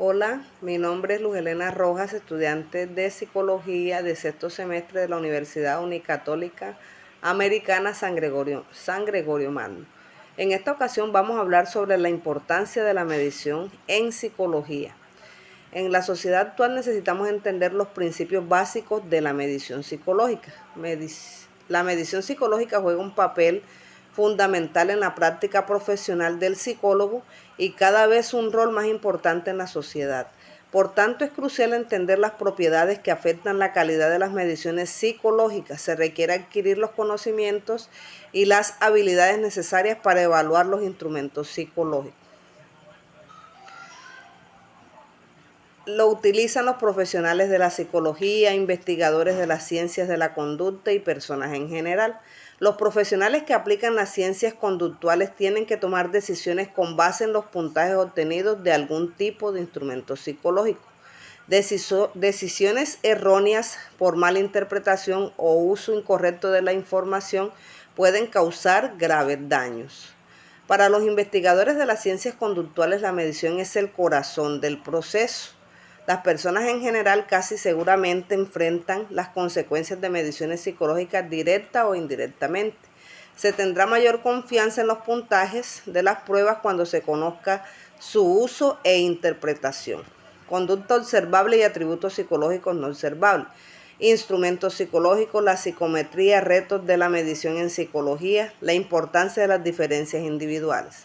Hola, mi nombre es Luz Helena Rojas, estudiante de Psicología de sexto semestre de la Universidad Unicatólica Americana San Gregorio Magno. En esta ocasión vamos a hablar sobre la importancia de la medición en psicología. En la sociedad actual necesitamos entender los principios básicos de la medición psicológica. La medición psicológica juega un papel fundamental en la práctica profesional del psicólogo y cada vez un rol más importante en la sociedad. Por tanto, es crucial entender las propiedades que afectan la calidad de las mediciones psicológicas. Se requiere adquirir los conocimientos y las habilidades necesarias para evaluar los instrumentos psicológicos. Lo utilizan los profesionales de la psicología, investigadores de las ciencias de la conducta y personas en general. Los profesionales que aplican las ciencias conductuales tienen que tomar decisiones con base en los puntajes obtenidos de algún tipo de instrumento psicológico. Decisiones erróneas por mala interpretación o uso incorrecto de la información pueden causar graves daños. Para los investigadores de las ciencias conductuales, la medición es el corazón del proceso. Las personas en general casi seguramente enfrentan las consecuencias de mediciones psicológicas directa o indirectamente. Se tendrá mayor confianza en los puntajes de las pruebas cuando se conozca su uso e interpretación. Conducta observable y atributos psicológicos no observables. Instrumentos psicológicos, la psicometría, retos de la medición en psicología, la importancia de las diferencias individuales.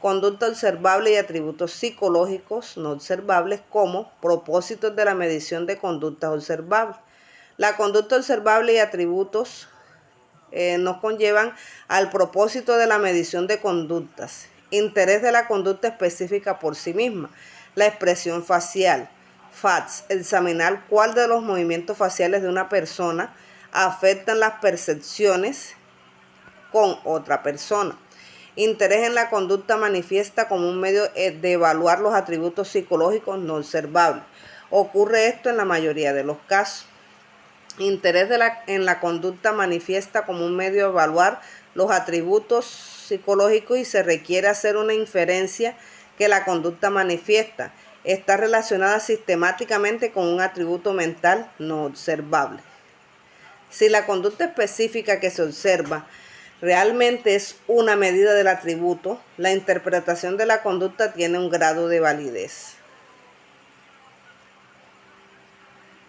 Conducta observable y atributos psicológicos no observables como propósitos de la medición de conductas observables. La conducta observable y atributos nos conllevan al propósito de la medición de conductas. Interés de la conducta específica por sí misma. La expresión facial. FATS, examinar cuál de los movimientos faciales de una persona afectan las percepciones con otra persona. Interés en la conducta manifiesta como un medio de evaluar los atributos psicológicos no observables. Ocurre esto en la mayoría de los casos. Interés en la conducta manifiesta como un medio de evaluar los atributos psicológicos y se requiere hacer una inferencia que la conducta manifiesta está relacionada sistemáticamente con un atributo mental no observable. Si la conducta específica que se observa realmente es una medida del atributo, la interpretación de la conducta tiene un grado de validez.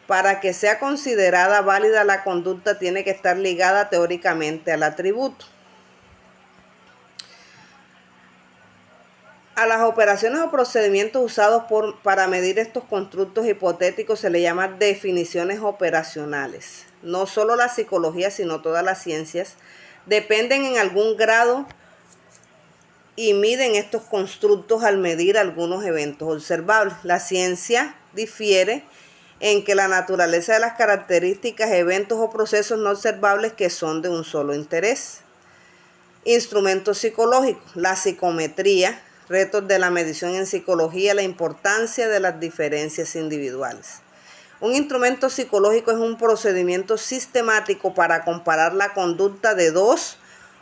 Para que sea considerada válida la conducta tiene que estar ligada teóricamente al atributo. A las operaciones o procedimientos usados para medir estos constructos hipotéticos se le llama definiciones operacionales. No solo la psicología, sino todas las ciencias dependen en algún grado y miden estos constructos al medir algunos eventos observables. La ciencia difiere en que la naturaleza de las características, eventos o procesos no observables que son de un solo interés. Instrumentos psicológicos, la psicometría, retos de la medición en psicología, la importancia de las diferencias individuales. Un instrumento psicológico es un procedimiento sistemático para comparar la conducta de dos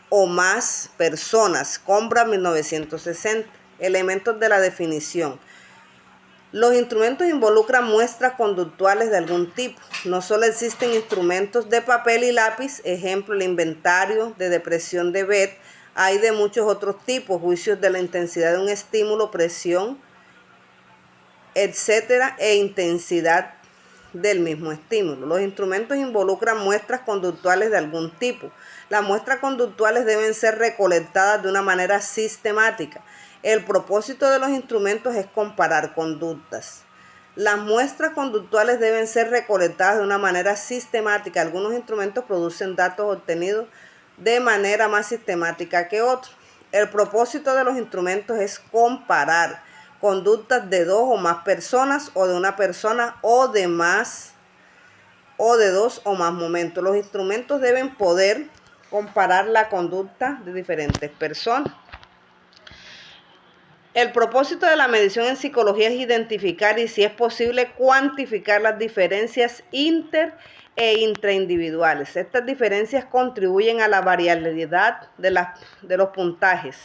o más personas. Combra 1960. Elementos de la definición. Los instrumentos involucran muestras conductuales de algún tipo. No solo existen instrumentos de papel y lápiz, ejemplo, el inventario de depresión de Bett, hay de muchos otros tipos, juicios de la intensidad de un estímulo, presión, etcétera, e intensidad del mismo estímulo. Los instrumentos involucran muestras conductuales de algún tipo. Las muestras conductuales deben ser recolectadas de una manera sistemática. El propósito de los instrumentos es comparar conductas. Las muestras conductuales deben ser recolectadas de una manera sistemática. Algunos instrumentos producen datos obtenidos de manera más sistemática que otros. El propósito de los instrumentos es comparar conductas de dos o más personas o de una persona o de dos o más momentos. Los instrumentos deben poder comparar la conducta de diferentes personas. El propósito de la medición en psicología es identificar y, si es posible, cuantificar las diferencias inter e intraindividuales. Estas diferencias contribuyen a la variabilidad de los puntajes.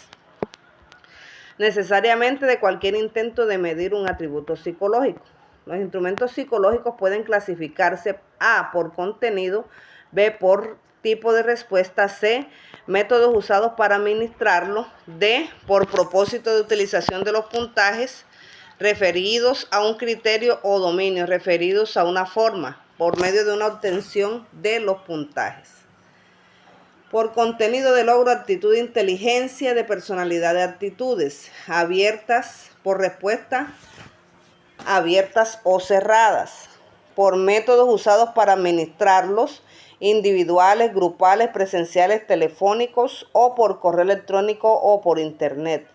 necesariamente de cualquier intento de medir un atributo psicológico. Los instrumentos psicológicos pueden clasificarse: A, por contenido; B, por tipo de respuesta; C, métodos usados para administrarlo; D, por propósito de utilización de los puntajes referidos a un criterio o dominio referidos a una forma por medio de una obtención de los puntajes. Por contenido de logro, actitud, de inteligencia, de personalidad, de actitudes abiertas, por respuesta abiertas o cerradas. Por métodos usados para administrarlos, individuales, grupales, presenciales, telefónicos o por correo electrónico o por internet.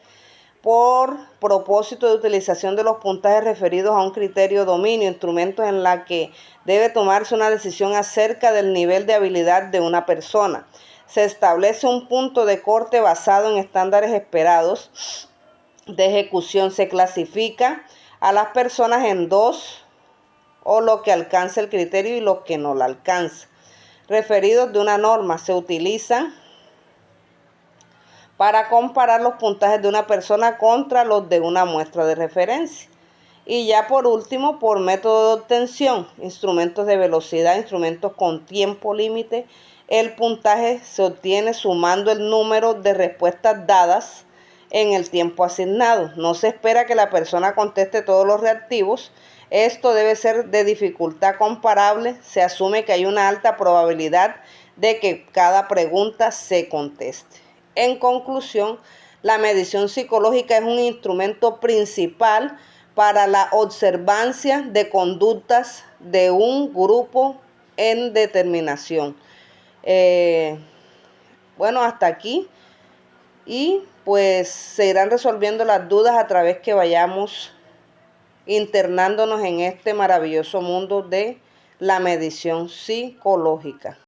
Por propósito de utilización de los puntajes referidos a un criterio o dominio, instrumentos en la que debe tomarse una decisión acerca del nivel de habilidad de una persona. Se establece un punto de corte basado en estándares esperados de ejecución. Se clasifica a las personas en dos: o lo que alcanza el criterio y lo que no la alcanza. Referidos de una norma se utilizan para comparar los puntajes de una persona contra los de una muestra de referencia. Y ya por último, por método de obtención, instrumentos de velocidad, instrumentos con tiempo límite. El puntaje se obtiene sumando el número de respuestas dadas en el tiempo asignado. No se espera que la persona conteste todos los reactivos. Esto debe ser de dificultad comparable. Se asume que hay una alta probabilidad de que cada pregunta se conteste. En conclusión, la medición psicológica es un instrumento principal para la observancia de conductas de un grupo en determinación. Bueno, hasta aquí. Y pues se irán resolviendo las dudas a través que vayamos internándonos en este maravilloso mundo de la medición psicológica.